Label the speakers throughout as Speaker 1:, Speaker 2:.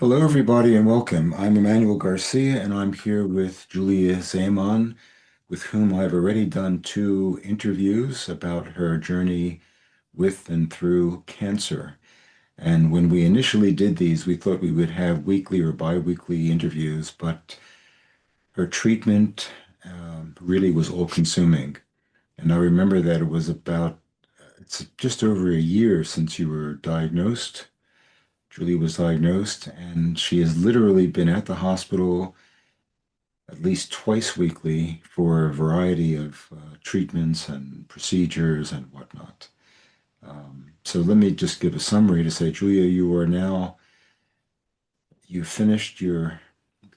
Speaker 1: Hello, everybody, and welcome. I'm Emmanuel Garcia, and I'm here with Julia Seemann, with whom I've already done two interviews about her journey with and through cancer. And when we initially did these, we thought we would have weekly or bi-weekly interviews, but her treatment really was all-consuming. And I remember that it was it's just over a year since you were diagnosed. Julie was diagnosed, and she has literally been at the hospital at least twice weekly for a variety of treatments and procedures and whatnot. So let me just give a summary to say, Julia, you finished your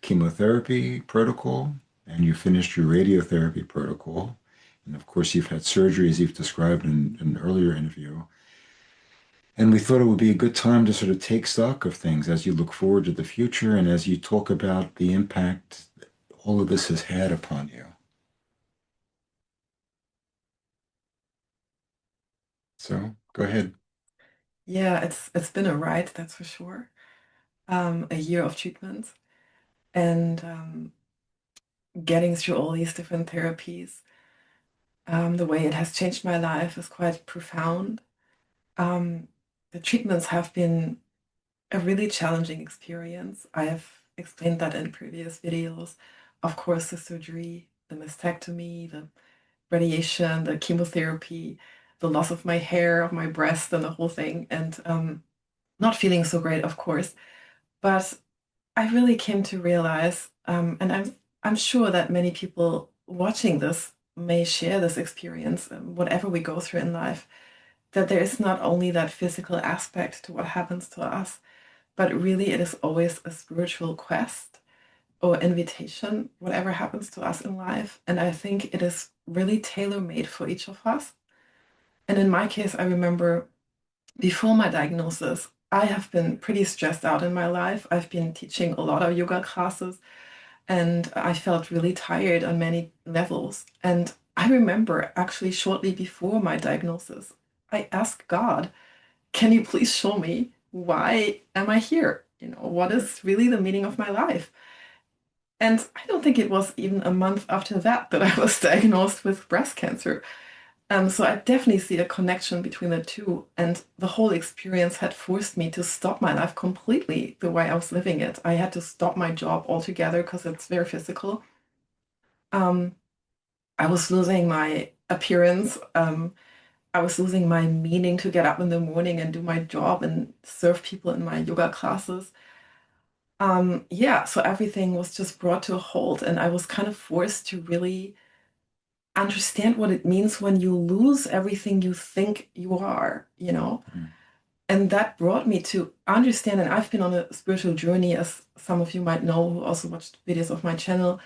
Speaker 1: chemotherapy protocol and you finished your radiotherapy protocol. And of course, you've had surgeries you've described in an earlier interview. And we thought it would be a good time to sort of take stock of things as you look forward to the future and as you talk about the impact all of this has had upon you. So go ahead.
Speaker 2: Yeah, it's been a ride, that's for sure. A year of treatment and getting through all these different therapies. The way it has changed my life is quite profound. Um, the treatments have been a really challenging experience. I have explained that in previous videos. Of course, the surgery, the mastectomy, the radiation, the chemotherapy, the loss of my hair, of my breast, and the whole thing, and not feeling so great, of course. But I really came to realize, and I'm sure that many people watching this may share this experience, whatever we go through in life, that there is not only that physical aspect to what happens to us, but really it is always a spiritual quest or invitation, whatever happens to us in life. And I think it is really tailor-made for each of us. And in my case, I remember before my diagnosis, I have been pretty stressed out in my life. I've been teaching a lot of yoga classes and I felt really tired on many levels. And I remember actually shortly before my diagnosis, I asked God, can you please show me why am I here? What is really the meaning of my life? And I don't think it was even a month after that that I was diagnosed with breast cancer. So I definitely see a connection between the two, and the whole experience had forced me to stop my life completely the way I was living it. I had to stop my job altogether because it's very physical. Um, I was losing my appearance. I was losing my meaning to get up in the morning and do my job and serve people in my yoga classes. Yeah, so everything was just brought to a halt, and I was kind of forced to really understand what it means when you lose everything you think you are.
Speaker 1: Mm.
Speaker 2: And that brought me to understand, and I've been on a spiritual journey, as some of you might know, who also watched videos of my channel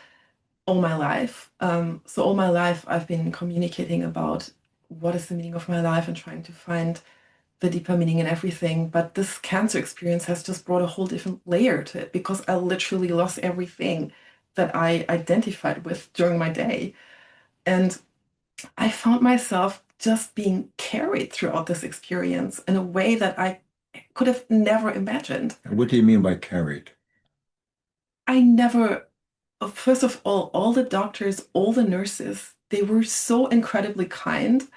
Speaker 2: all my life. So all my life, I've been communicating about what is the meaning of my life and trying to find the deeper meaning in everything. But this cancer experience has just brought a whole different layer to it because I literally lost everything that I identified with during my day. And I found myself just being carried throughout this experience in a way that I could have never imagined.
Speaker 1: And what do you mean by carried?
Speaker 2: I never, first of all the doctors, all the nurses, they were so incredibly kind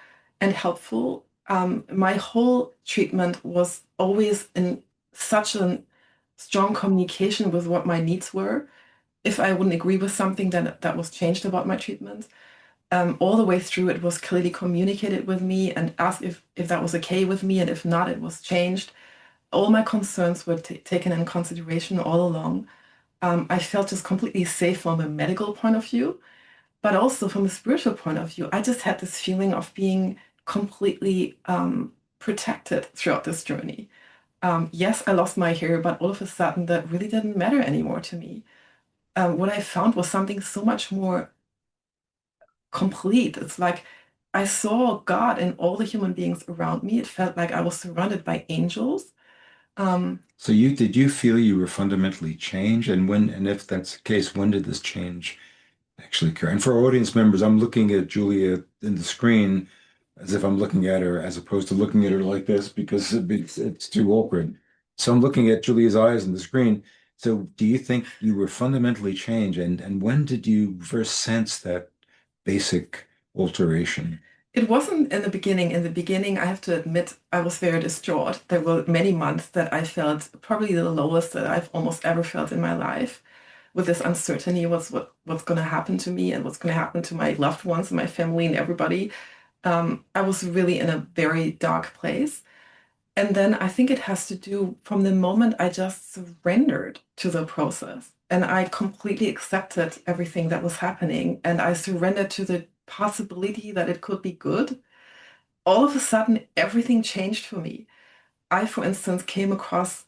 Speaker 2: and helpful. My whole treatment was always in such a strong communication with what my needs were. If I wouldn't agree with something, then that was changed about my treatment. All the way through, it was clearly communicated with me and asked if that was okay with me, and if not, it was changed. All my concerns were taken in consideration all along. I felt just completely safe from a medical point of view, but also from a spiritual point of view. I just had this feeling of being completely protected throughout this journey. Yes, I lost my hair, but all of a sudden, that really didn't matter anymore to me. What I found was something so much more complete. It's like I saw God and all the human beings around me. It felt like I was surrounded by angels. Um,
Speaker 1: So did you feel you were fundamentally changed? And if that's the case, when did this change actually occur? And for our audience members, I'm looking at Julia in the screen as if I'm looking at her as opposed to looking at her like this because it's too awkward. So I'm looking at Julia's eyes on the screen. So do you think you were fundamentally changed? And when did you first sense that basic alteration?
Speaker 2: It wasn't in the beginning. In the beginning, I have to admit, I was very distraught. There were many months that I felt probably the lowest that I've almost ever felt in my life, with this uncertainty, what's going to happen to me and what's going to happen to my loved ones and my family and everybody. I was really in a very dark place. And then I think it has to do from the moment I just surrendered to the process and I completely accepted everything that was happening and I surrendered to the possibility that it could be good. All of a sudden, everything changed for me. I, for instance, came across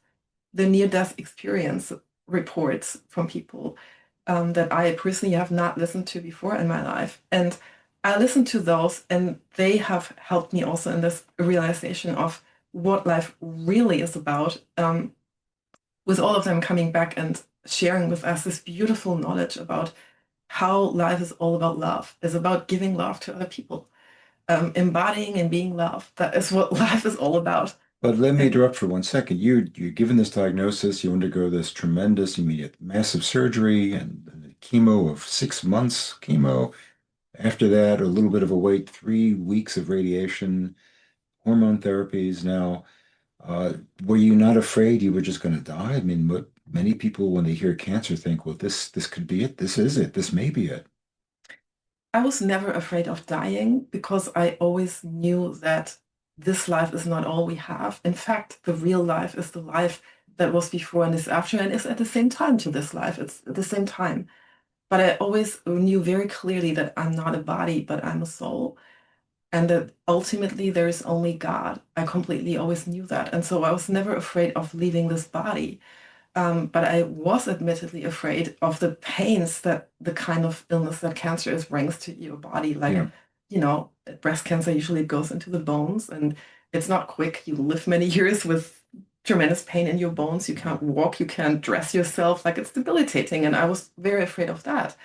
Speaker 2: the near-death experience reports from people that I personally have not listened to before in my life. And I listened to those, and they have helped me also in this realization of what life really is about, with all of them coming back and sharing with us this beautiful knowledge about how life is all about love, is about giving love to other people, embodying and being love. That is what life is all about.
Speaker 1: But let me
Speaker 2: And
Speaker 1: interrupt for 1 second. You're given this diagnosis, you undergo this tremendous, immediate, massive surgery and chemo of 6 months chemo. After that, a little bit of a wait, 3 weeks of radiation, hormone therapies. Now, uh, were you not afraid you were just going to die? I mean, what many people, when they hear cancer, think, well, this could be it. This is it. This may be it.
Speaker 2: I was never afraid of dying because I always knew that this life is not all we have. In fact, the real life is the life that was before and is after and is at the same time to this life. It's at the same time. But I always knew very clearly that I'm not a body, but I'm a soul. And that ultimately there is only God. I completely always knew that. And so I was never afraid of leaving this body. But I was admittedly afraid of the pains that the kind of illness that cancer is brings to your body. Like,
Speaker 1: Yeah.
Speaker 2: breast cancer usually goes into the bones and it's not quick. You live many years with tremendous pain in your bones. You can't walk, you can't dress yourself. Like it's debilitating. And I was very afraid of that,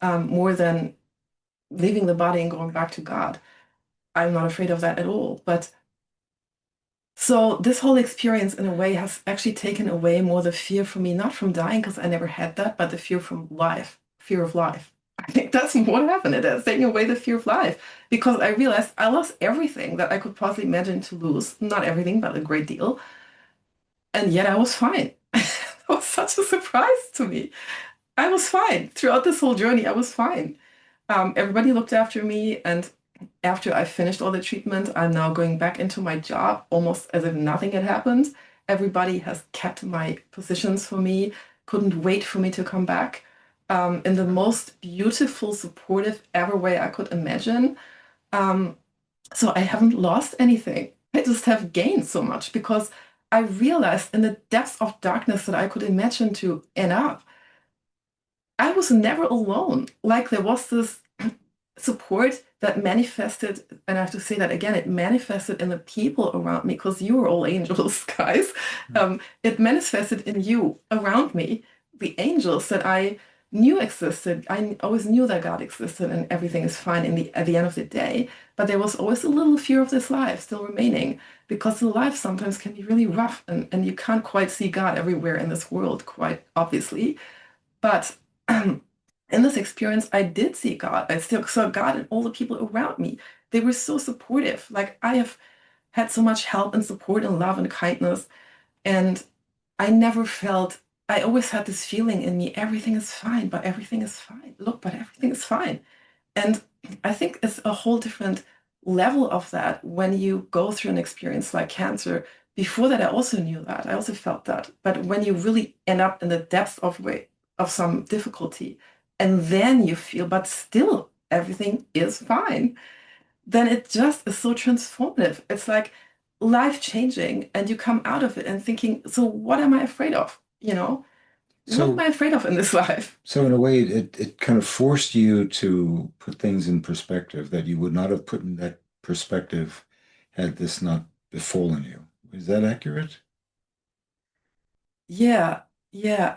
Speaker 2: more than leaving the body and going back to God. I'm not afraid of that at all. But so this whole experience, in a way, has actually taken away more the fear for me, not from dying, because I never had that, but the fear from life, fear of life. I think that's what happened. It has taken away the fear of life because I realized I lost everything that I could possibly imagine to lose. Not everything, but a great deal. And yet I was fine. It was such a surprise to me. I was fine. Throughout this whole journey, I was fine. Everybody looked after me, and after I finished all the treatment, I'm now going back into my job almost as if nothing had happened. Everybody has kept my positions for me, couldn't wait for me to come back, in the most beautiful, supportive ever way I could imagine. Um, so I haven't lost anything. I just have gained so much because I realized in the depths of darkness that I could imagine to end up, I was never alone. Like there was this support that manifested, and I have to say that again, it manifested in the people around me because you were all angels, guys. It manifested in you around me, the angels that I knew existed. I always knew that God existed and everything is fine in at the end of the day. But there was always a little fear of this life still remaining because the life sometimes can be really rough and you can't quite see God everywhere in this world, quite obviously. But in this experience, I did see God. I still saw God and all the people around me. They were so supportive. Like I have had so much help and support and love and kindness. And I never felt, I always had this feeling in me, everything is fine, but everything is fine. Look, but everything is fine. And I think it's a whole different level of that when you go through an experience like cancer. Before that, I also knew that. I also felt that. But when you really end up in the depths of some difficulty, and then you feel, but still everything is fine, then it just is so transformative. It's like life changing, and you come out of it and thinking, so what am I afraid of? What am
Speaker 1: So
Speaker 2: I afraid of in this life?
Speaker 1: So in a way, it kind of forced you to put things in perspective that you would not have put in that perspective had this not befallen you. Is that accurate?
Speaker 2: Yeah, yeah.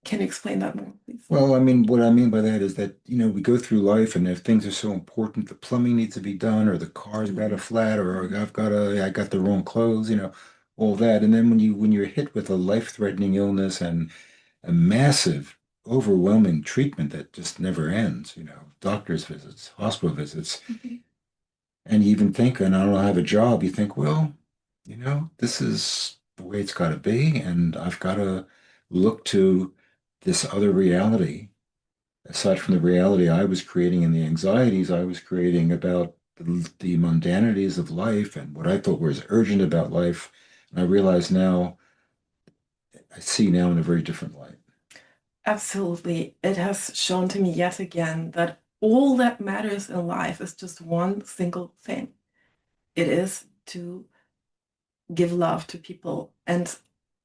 Speaker 2: Can you explain that more, please?
Speaker 1: Well, I mean, what I mean by that is that, we go through life and if things are so important, the plumbing needs to be done, or the car's got a
Speaker 2: Mhm.
Speaker 1: flat, or
Speaker 2: Mhm.
Speaker 1: I got the wrong clothes, all that. And then when you're hit with a life-threatening illness and a massive, overwhelming treatment that just never ends, doctor's visits, hospital visits,
Speaker 2: Mhm.
Speaker 1: and you even think, and I don't have a job, you think, well, this is the way it's got to be, and I've got to look to this other reality aside from the reality I was creating and the anxieties I was creating about the mundanities of life and what I thought was urgent about life. And I realize now, I see now in a very different light.
Speaker 2: Absolutely. It has shown to me yet again that all that matters in life is just one single thing. It is to give love to people and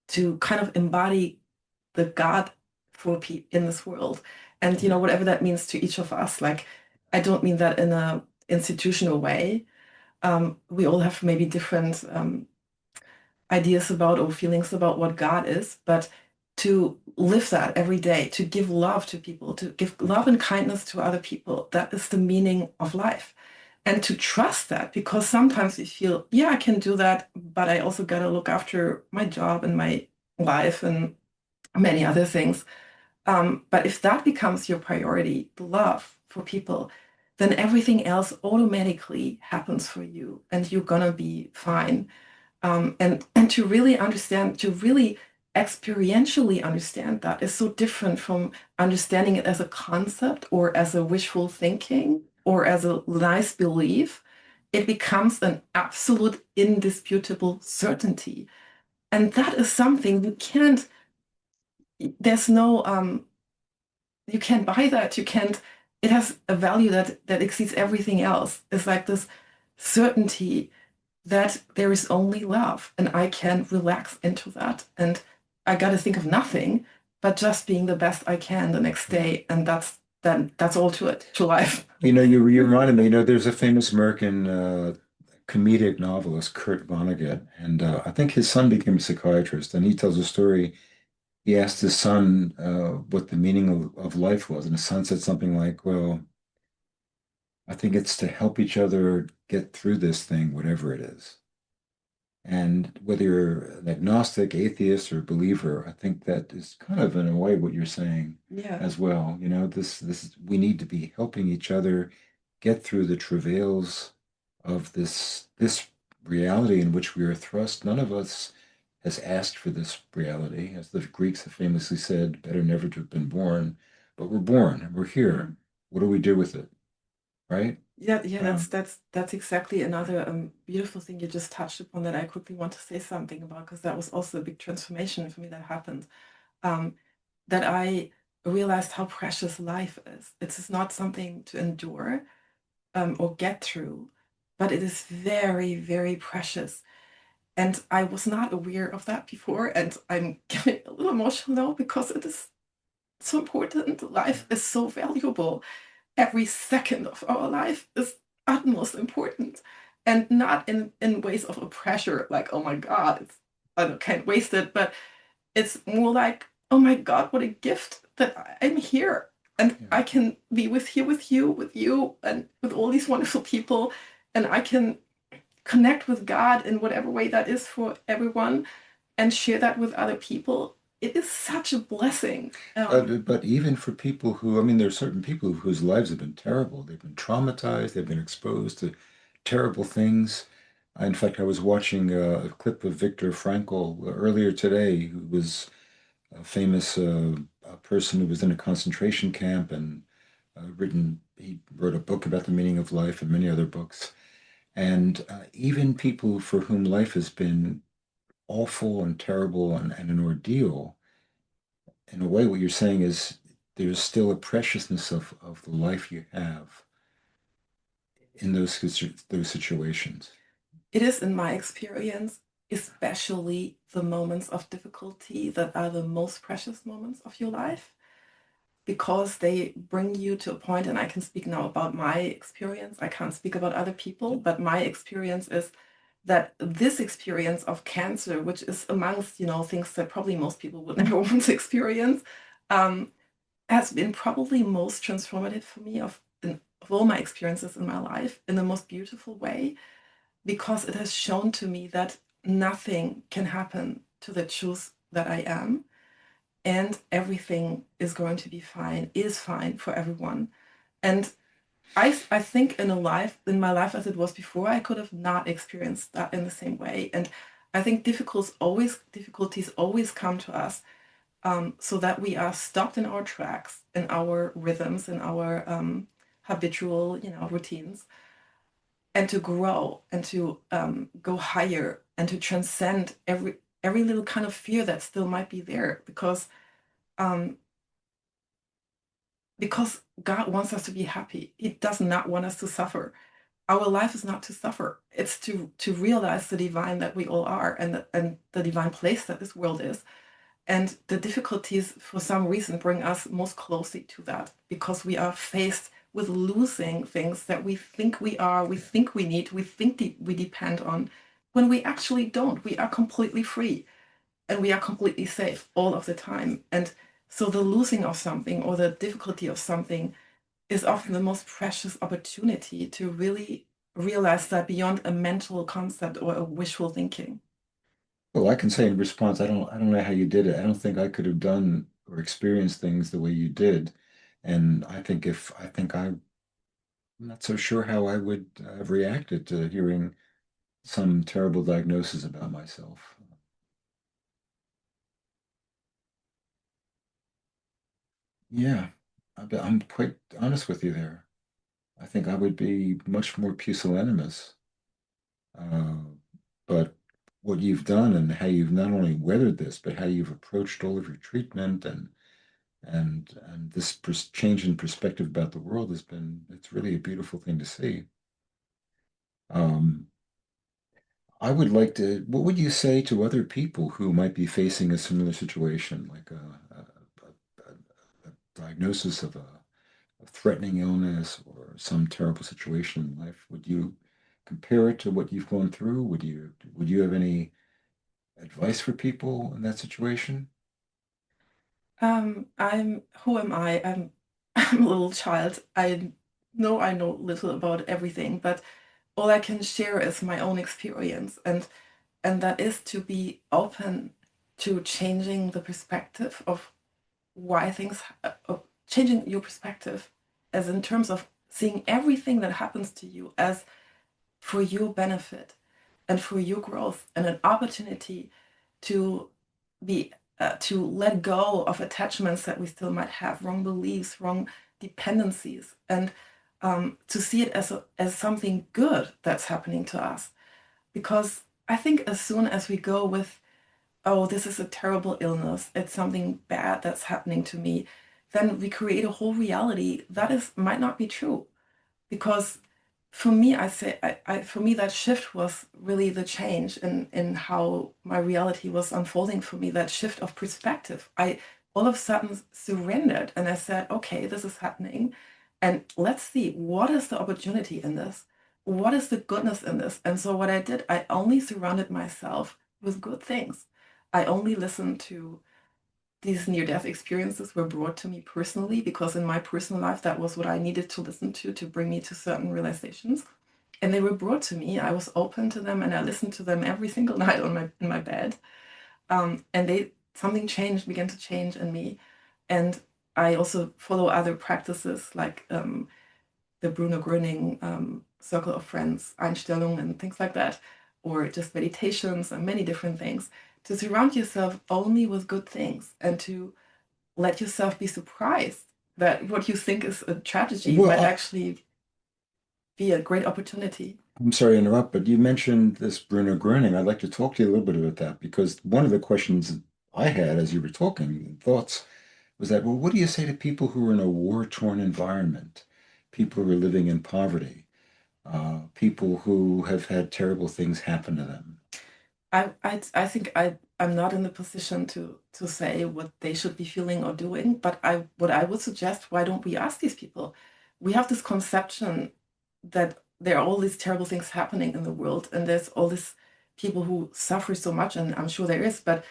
Speaker 2: to kind of embody the God for in this world. And
Speaker 1: Yeah.
Speaker 2: whatever that means to each of us. Like, I don't mean that in a institutional way. We all have maybe different ideas about or feelings about what God is, but to live that every day, to give love to people, to give love and kindness to other people, that is the meaning of life. And to trust that, because sometimes we feel, yeah, I can do that, but I also got to look after my job and my life and many other things. But if that becomes your priority, the love for people, then everything else automatically happens for you and you're gonna be fine. And to really understand, to really experientially understand that is so different from understanding it as a concept or as a wishful thinking or as a nice belief. It becomes an absolute, indisputable certainty. And that is something you can't, there's no, you can't buy that. You can't, it has a value that exceeds everything else. It's like this certainty that there is only love and I can relax into that. And I got to think of nothing but just being the best I can the next
Speaker 1: Yeah.
Speaker 2: day. And that's all to it, to life.
Speaker 1: You reminded me, there's a famous American comedic novelist, Kurt Vonnegut, and I think his son became a psychiatrist, and he tells a story. He asked his son what the meaning of life was, and his son said something like, well, I think it's to help each other get through this thing, whatever it is. And whether you're an agnostic, atheist, or believer, I think that is kind of in a way what you're saying
Speaker 2: Yeah.
Speaker 1: as well. We need to be helping each other get through the travails of this reality in which we are thrust. None of us has asked for this reality, as the Greeks have famously said, better never to have been born, but we're born and we're here.
Speaker 2: Mm.
Speaker 1: What do we do with it, right?
Speaker 2: Yeah, yeah, that's
Speaker 1: Um,
Speaker 2: that's that's exactly another beautiful thing you just touched upon that I quickly want to say something about because that was also a big transformation for me that happened. Um, that I realized how precious life is. It's not something to endure or get through, but it is very, very precious. And I was not aware of that before, and I'm getting a little emotional now because it is so important. Life is so valuable. Every second of our life is utmost important, and not in ways of a pressure, like, oh my God, I can't waste it, but it's more like, oh my God, what a gift that I'm here and
Speaker 1: yeah.
Speaker 2: I can be with you, and with all these wonderful people, and I can connect with God in whatever way that is for everyone and share that with other people. It is such a blessing.
Speaker 1: But even for people who, I mean, there are certain people whose lives have been terrible. They've been traumatized. They've been exposed to terrible things. In fact, I was watching a clip of Viktor Frankl earlier today, who was a famous a person who was in a concentration camp and he wrote a book about the meaning of life and many other books. And even people for whom life has been awful and terrible and an ordeal, in a way, what you're saying is there's still a preciousness of the life you have in those situations.
Speaker 2: It is, in my experience, especially the moments of difficulty that are the most precious moments of your life because they bring you to a point, and I can speak now about my experience. I can't speak about other people, but my experience is that this experience of cancer, which is amongst, things that probably most people would never want to experience, um, has been probably most transformative for me of all my experiences in my life in the most beautiful way, because it has shown to me that nothing can happen to the truth that I am, and everything is going to be fine, is fine for everyone. And I think in my life as it was before, I could have not experienced that in the same way. And I think difficulties always come to us, so that we are stopped in our tracks, in our rhythms, in our habitual, routines, and to grow and to go higher and to transcend every little kind of fear that still might be there, um, because God wants us to be happy. He does not want us to suffer. Our life is not to suffer. It's to realize the divine that we all are, and the divine place that this world is. And the difficulties, for some reason, bring us most closely to that, because we are faced with losing things that we think we are, we think we need, we think we depend on, when we actually don't. We are completely free and we are completely safe all of the time. And so the losing of something or the difficulty of something is often the most precious opportunity to really realize that beyond a mental concept or a wishful thinking.
Speaker 1: Well, I can say in response, I don't know how you did it. I don't think I could have done or experienced things the way you did. And I think I'm not so sure how I would have reacted to hearing some terrible diagnosis about myself. Yeah, I'm quite honest with you there. I think I would be much more pusillanimous. Uh, but what you've done and how you've not only weathered this, but how you've approached all of your treatment and this change in perspective about the world it's really a beautiful thing to see. Um, I would like to, what would you say to other people who might be facing a similar situation, like a diagnosis of a threatening illness or some terrible situation in life? Would you compare it to what you've gone through? Would you have any advice for people in that situation?
Speaker 2: Who am I? I'm a little child. I know little about everything, but all I can share is my own experience, and that is to be open to changing the perspective of why of changing your perspective, as in terms of seeing everything that happens to you as for your benefit and for your growth, and an opportunity to be to let go of attachments that we still might have, wrong beliefs, wrong dependencies, and to see it as something good that's happening to us. Because I think as soon as we go with, oh, this is a terrible illness, it's something bad that's happening to me, then we create a whole reality that is might not be true. Because for me, for me, that shift was really the change in how my reality was unfolding for me, that shift of perspective. I all of a sudden surrendered and I said, okay, this is happening. And let's see, what is the opportunity in this? What is the goodness in this? And so what I did, I only surrounded myself with good things. I only listened to these near-death experiences were brought to me personally, because in my personal life that was what I needed to listen to bring me to certain realizations, and they were brought to me. I was open to them and I listened to them every single night on my in my bed, and they something changed began to change in me. And I also follow other practices like the Bruno Gröning circle of friends, Einstellung, and things like that, or just meditations and many different things, to surround yourself only with good things and to let yourself be surprised that what you think is a tragedy
Speaker 1: Well,
Speaker 2: might actually be a great opportunity.
Speaker 1: I'm sorry to interrupt, but you mentioned this Bruno Gröning. I'd like to talk to you a little bit about that because one of the questions I had as you were talking, thoughts, was that, well, what do you say to people who are in a war-torn environment, people who are living in poverty, people who have had terrible things happen to them?
Speaker 2: I think I'm not in the position to say what they should be feeling or doing, but what I would suggest, why don't we ask these people? We have this conception that there are all these terrible things happening in the world, and there's all these people who suffer so much, and I'm sure there is, but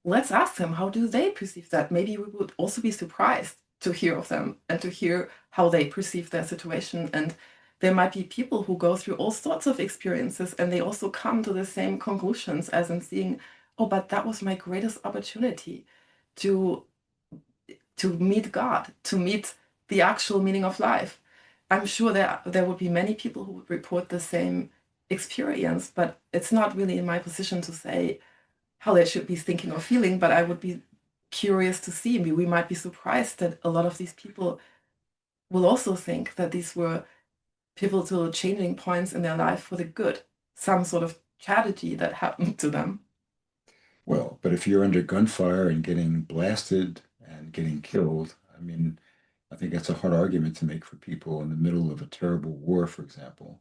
Speaker 2: let's ask them, how do they perceive that? Maybe we would also be surprised to hear of them and to hear how they perceive their situation. And there might be people who go through all sorts of experiences and they also come to the same conclusions as in seeing, oh, but that was my greatest opportunity to to meet God, to meet the actual meaning of life. I'm sure there would be many people who would report the same experience, but it's not really in my position to say how they should be thinking or feeling, but I would be curious to see. We might be surprised that a lot of these people will also think that these were pivotal changing points in their life for the good, some sort of tragedy that happened to them.
Speaker 1: Well, but if you're under gunfire and getting blasted and getting killed, I mean, I think that's a hard argument to make for people in the middle of a terrible war, for example.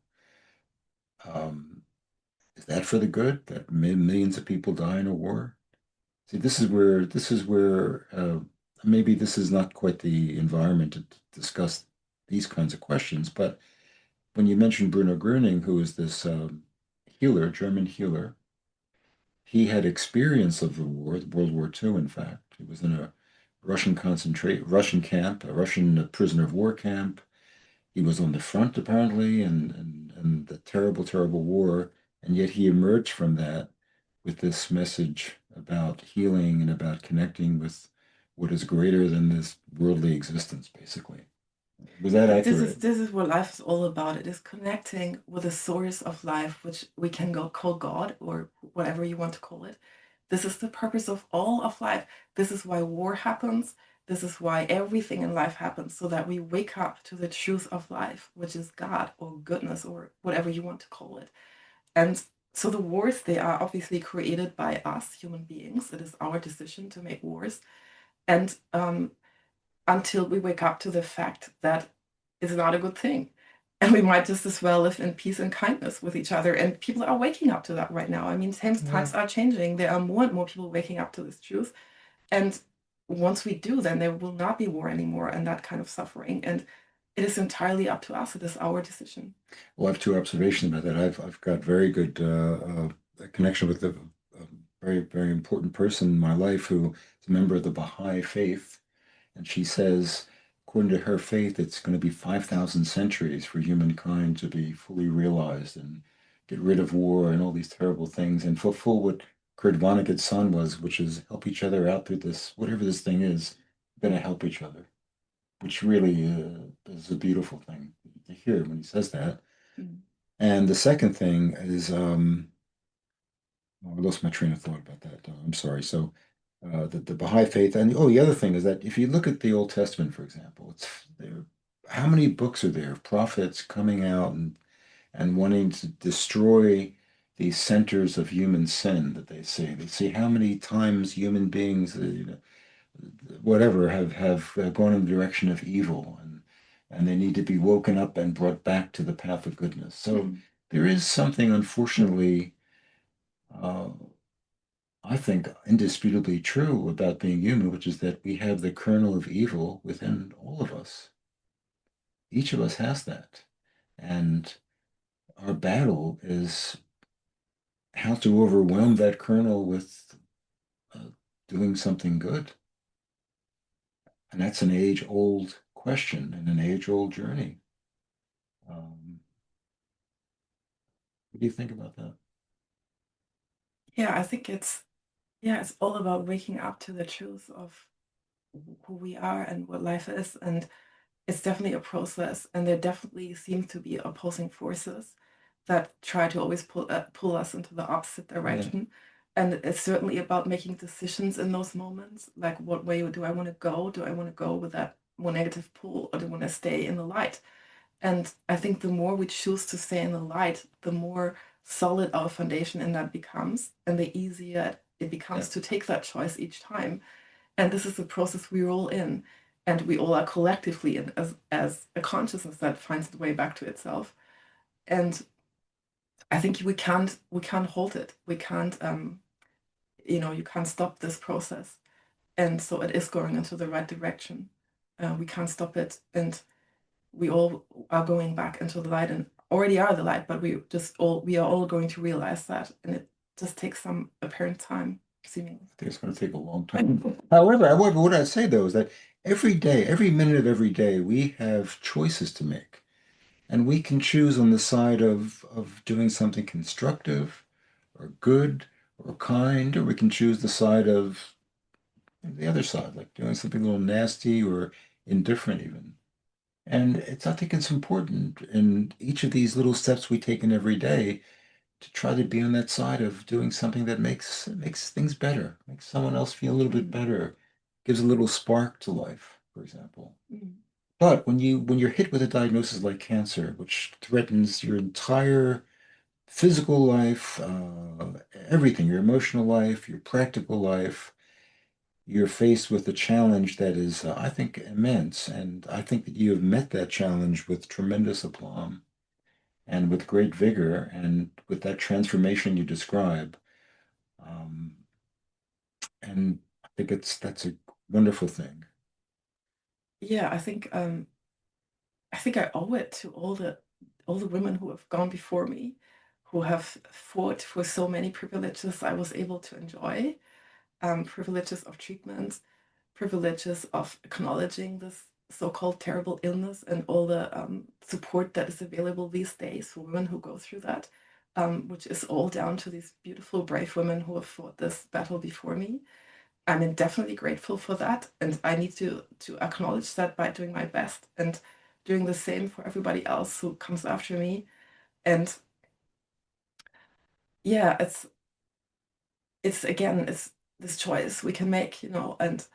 Speaker 1: Um, is that for the good that millions of people die in a war? See, this is where maybe this is not quite the environment to discuss these kinds of questions. But when you mentioned Bruno Gröning, who is this healer, German healer, he had experience of the war, World War II, in fact. He was in a Russian camp, a Russian prisoner of war camp. He was on the front apparently, and the terrible, terrible war, and yet he emerged from that with this message about healing and about connecting with what is greater than this worldly existence, basically. Was that
Speaker 2: But this is
Speaker 1: accurate?
Speaker 2: this is what life is all about. It is connecting with the source of life, which we can go call God or whatever you want to call it. This is the purpose of all of life. This is why war happens. This is why everything in life happens, so that we wake up to the truth of life, which is God or goodness or whatever you want to call it. And so the wars, they are obviously created by us, human beings. It is our decision to make wars. And until we wake up to the fact that it's not a good thing. And we might just as well live in peace and kindness with each other. And people are waking up to that right now. I mean,
Speaker 1: Yeah.
Speaker 2: times are changing. There are more and more people waking up to this truth. And once we do, then there will not be war anymore and that kind of suffering. And it is entirely up to us. It is our decision.
Speaker 1: Well, I have two observations about that. I've got very good connection with a very, very important person in my life who is a member of the Baha'i faith. And she says, according to her faith, it's going to be 5,000 centuries for humankind to be fully realized and get rid of war and all these terrible things and fulfill what Kurt Vonnegut's son was, which is help each other out through this, whatever this thing is, we're going to help each other, which really is a beautiful thing to hear when he says that.
Speaker 2: Mm.
Speaker 1: And the second thing is, oh, I lost my train of thought about that. I'm sorry. So, the Baha'i faith, and oh, the other thing is that if you look at the Old Testament, for example, it's there. How many books are there of prophets coming out and wanting to destroy these centers of human sin that they say? They say how many times human beings, whatever, have gone in the direction of evil, and they need to be woken up and brought back to the path of goodness. So
Speaker 2: Mm.
Speaker 1: there is something, unfortunately. Uh, I think, indisputably true about being human, which is that we have the kernel of evil within all of us. Each of us has that. And our battle is how to overwhelm that kernel with uh, doing something good. And that's an age old question and an age old journey. Um, what do you think about that?
Speaker 2: Yeah, I think it's all about waking up to the truth of who we are and what life is. And it's definitely a process, and there definitely seem to be opposing forces that try to always pull us into the opposite
Speaker 1: Yeah,
Speaker 2: direction. And it's certainly about making decisions in those moments, like what way do I want to go? Do I want to go with that more negative pull, or do I want to stay in the light? And I think the more we choose to stay in the light, the more solid our foundation in that becomes, and the easier it
Speaker 1: yeah,
Speaker 2: becomes to take that choice each time. And this is a process we're all in, and we all are collectively in as a consciousness that finds its way back to itself. And I think we can't halt it. We can't you can't stop this process. And so it is going into the right direction. We can't stop it, and we all are going back into the light and already are the light, but we are all going to realize that, and it just takes some apparent time. seemingly.
Speaker 1: I think it's going to take a long time. However, what I say though is that every day, every minute of every day, we have choices to make. And we can choose on the side of doing something constructive or good or kind, or we can choose the side of the other side, like doing something a little nasty or indifferent even. And I think it's important in each of these little steps we take in every day to try to be on that side of doing something that makes things better, makes someone else feel a little bit
Speaker 2: Mm,
Speaker 1: better, gives a little spark to life, for example.
Speaker 2: mm.
Speaker 1: But when you're hit with a diagnosis like cancer, which threatens your entire physical life, everything, your emotional life, your practical life, you're faced with a challenge that is, I think, immense. And I think that you have met that challenge with tremendous aplomb and with great vigor and with that transformation you describe. Um, and I think that's a wonderful thing.
Speaker 2: Yeah, I think I owe it to all the women who have gone before me, who have fought for so many privileges I was able to enjoy, privileges of treatment, privileges of acknowledging this so-called terrible illness and all the support that is available these days for women who go through that, which is all down to these beautiful, brave women who have fought this battle before me. I'm definitely grateful for that, and I need to acknowledge that by doing my best and doing the same for everybody else who comes after me. And yeah, it's again, it's this choice we can make, and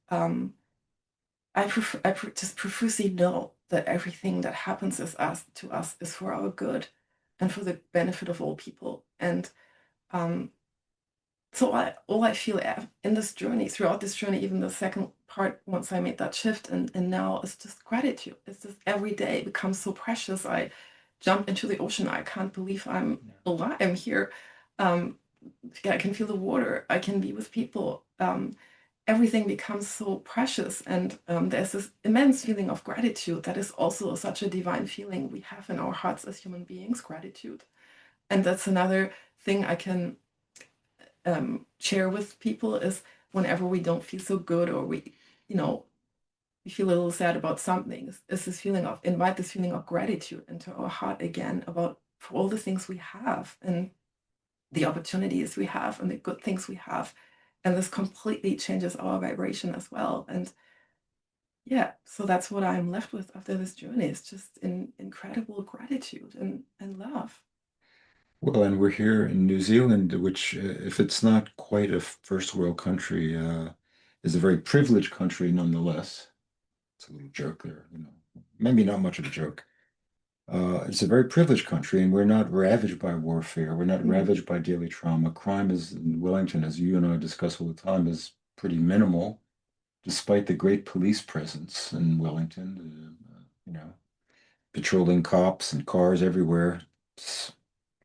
Speaker 2: um, just profusely know that everything that happens to us is for our good and for the benefit of all people. And um, so all I feel in this journey, throughout this journey, even the second part, once I made that shift, and now it's just gratitude. It's just every day becomes so precious. I jump into the ocean. I can't believe I'm
Speaker 1: Yeah.
Speaker 2: alive. I'm here. Um, yeah, I can feel the water. I can be with people. Everything becomes so precious, and there's this immense feeling of gratitude that is also such a divine feeling we have in our hearts as human beings. Gratitude, and that's another thing I can share with people is whenever we don't feel so good or you know, we feel a little sad about something, is this feeling of invite this feeling of gratitude into our heart again about for all the things we have and the opportunities we have and the good things we have. And this completely changes our vibration as well. And yeah, so that's what I'm left with after this journey. It's just incredible gratitude and love.
Speaker 1: Well, and we're here in New Zealand, which, if it's not quite a first world country, is a very privileged country nonetheless. It's a little joke there, maybe not much of a joke. It's a very privileged country, and we're not ravaged by warfare. We're not
Speaker 2: Mhm.
Speaker 1: ravaged by daily trauma. Crime is in Wellington, as you and I discuss all the time, is pretty minimal, despite the great police presence in Wellington. Patrolling cops and cars everywhere. It's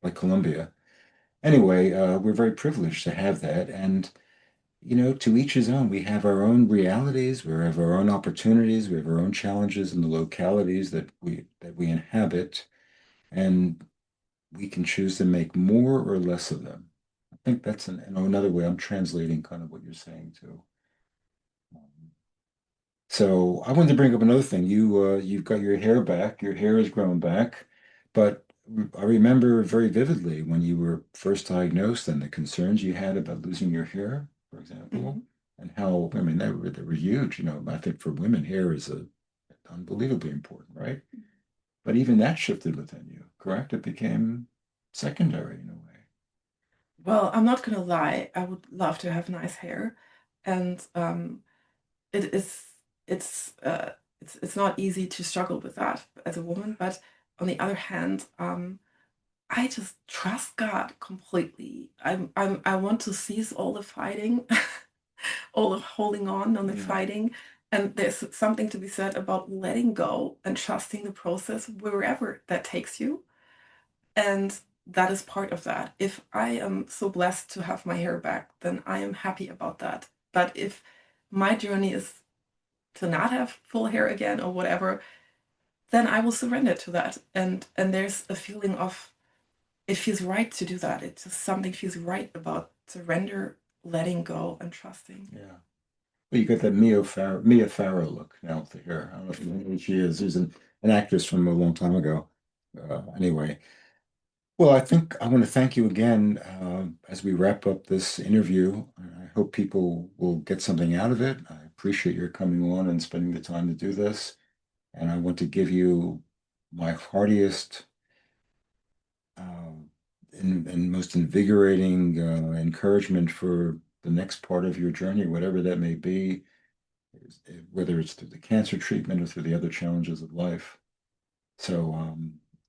Speaker 1: like Colombia. Anyway, we're very privileged to have that. And, to each his own. We have our own realities, we have our own opportunities, we have our own challenges in the localities that we inhabit, and we can choose to make more or less of them. I think that's another way I'm translating kind of what you're saying too. Um, So I wanted to bring up another thing. You've got your hair back. Your hair has grown back, but I remember very vividly when you were first diagnosed and the concerns you had about losing your hair, for example,
Speaker 2: Mhm.
Speaker 1: and how, I mean, they were huge. I think for women, hair is unbelievably important, right? But even that shifted within you, correct? It became secondary in a way.
Speaker 2: Well, I'm not gonna lie, I would love to have nice hair, and it is it's it's not easy to struggle with that as a woman, but on the other hand, I just trust God completely. I want to cease all the fighting, all the holding on the
Speaker 1: Yeah.
Speaker 2: fighting, and there's something to be said about letting go and trusting the process wherever that takes you. And that is part of that. If I am so blessed to have my hair back, then I am happy about that. But if my journey is to not have full hair again or whatever, then I will surrender to that. And there's a feeling of it feels right to do that. It just something feels right about surrender letting go and trusting.
Speaker 1: Yeah. Well, you got that Mia Farrow look now with the hair. I don't know if you know who she is. She's an actress from a long time ago. Anyway, well, I think I want to thank you again as we wrap up this interview. I hope people will get something out of it. I appreciate your coming on and spending the time to do this. And I want to give you my heartiest and most invigorating encouragement for the next part of your journey, whatever that may be, whether it's through the cancer treatment or through the other challenges of life. So,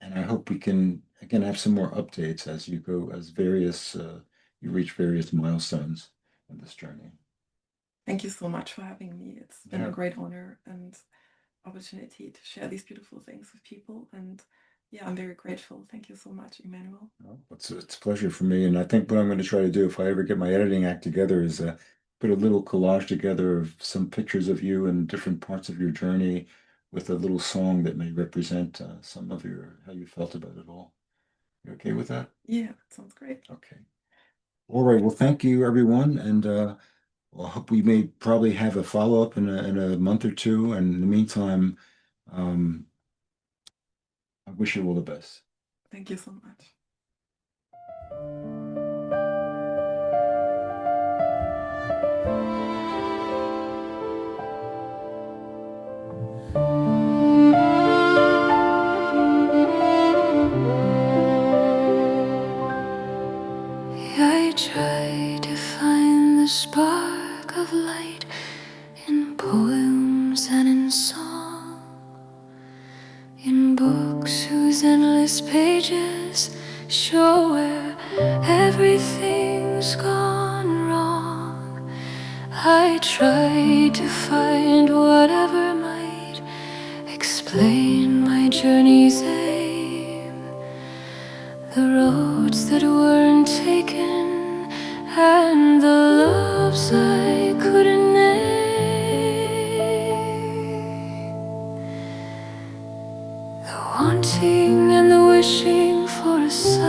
Speaker 1: and I hope we can again have some more updates as you go, as you reach various milestones in this journey.
Speaker 2: Thank you so much for having me. It's been a
Speaker 1: Yeah.
Speaker 2: great honor and opportunity to share these beautiful things with people. And yeah, I'm very grateful. Thank you so much, Emmanuel.
Speaker 1: Well, it's a pleasure for me. And I think what I'm going to try to do if I ever get my editing act together is put a little collage together of some pictures of you and different parts of your journey with a little song that may represent some of how you felt about it all. You okay with that?
Speaker 2: Yeah, that sounds great.
Speaker 1: Okay. All right. Well, thank you, everyone. And well, I hope we may probably have a follow-up in a month or two. And in the meantime, um, I wish you all the best.
Speaker 2: Thank you so much.
Speaker 3: I try to find the spark of light in poems and in song, in books whose endless pages show where everything's gone wrong. I try to find whatever might explain my journey's aim, the roads that weren't taken, and the loves I couldn't name, the wanting and the wishing for a sign,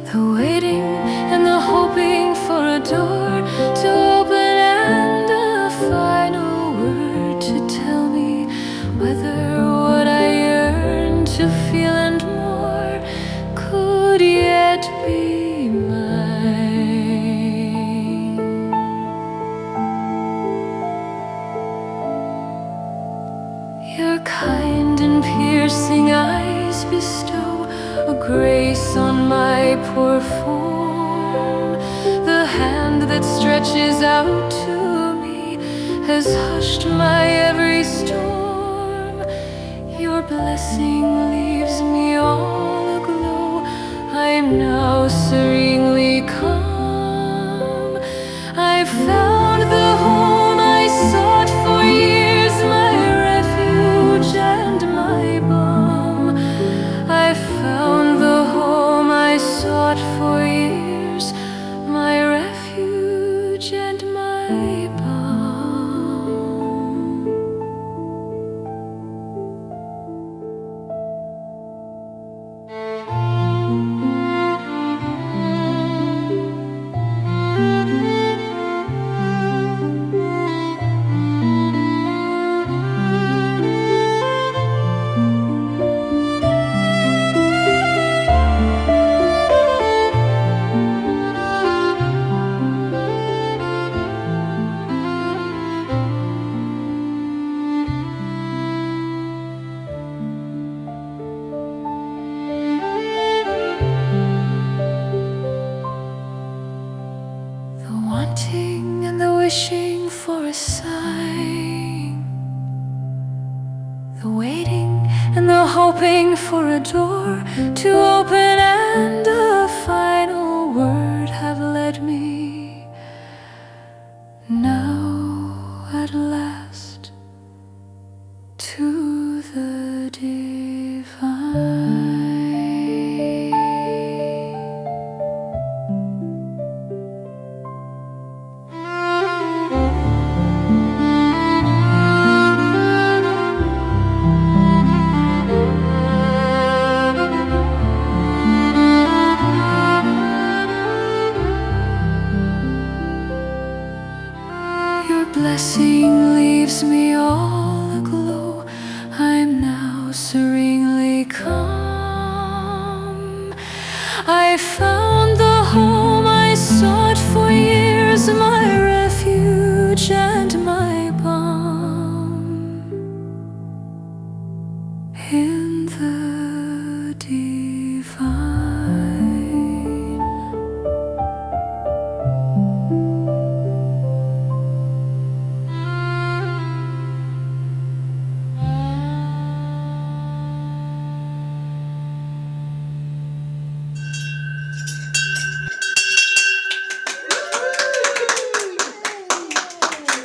Speaker 3: the waiting and the hoping for a door to open, and a final word to tell me whether what I yearn to feel and more could yet be mine. Your kind and piercing eyes bestow a grace on my poor form. The hand that stretches out to me has hushed my every storm. Your blessing leaves me all aglow. I am now serenely calm. I found the home I sought for years, my refuge and my balm. I found the home I sought for years, my refuge and my balm. The wanting and the wishing for a sign, the waiting and the hoping for a door to open, and a final word have led me now at last to the divine. I found the home I sought for years, my refuge and my balm. In the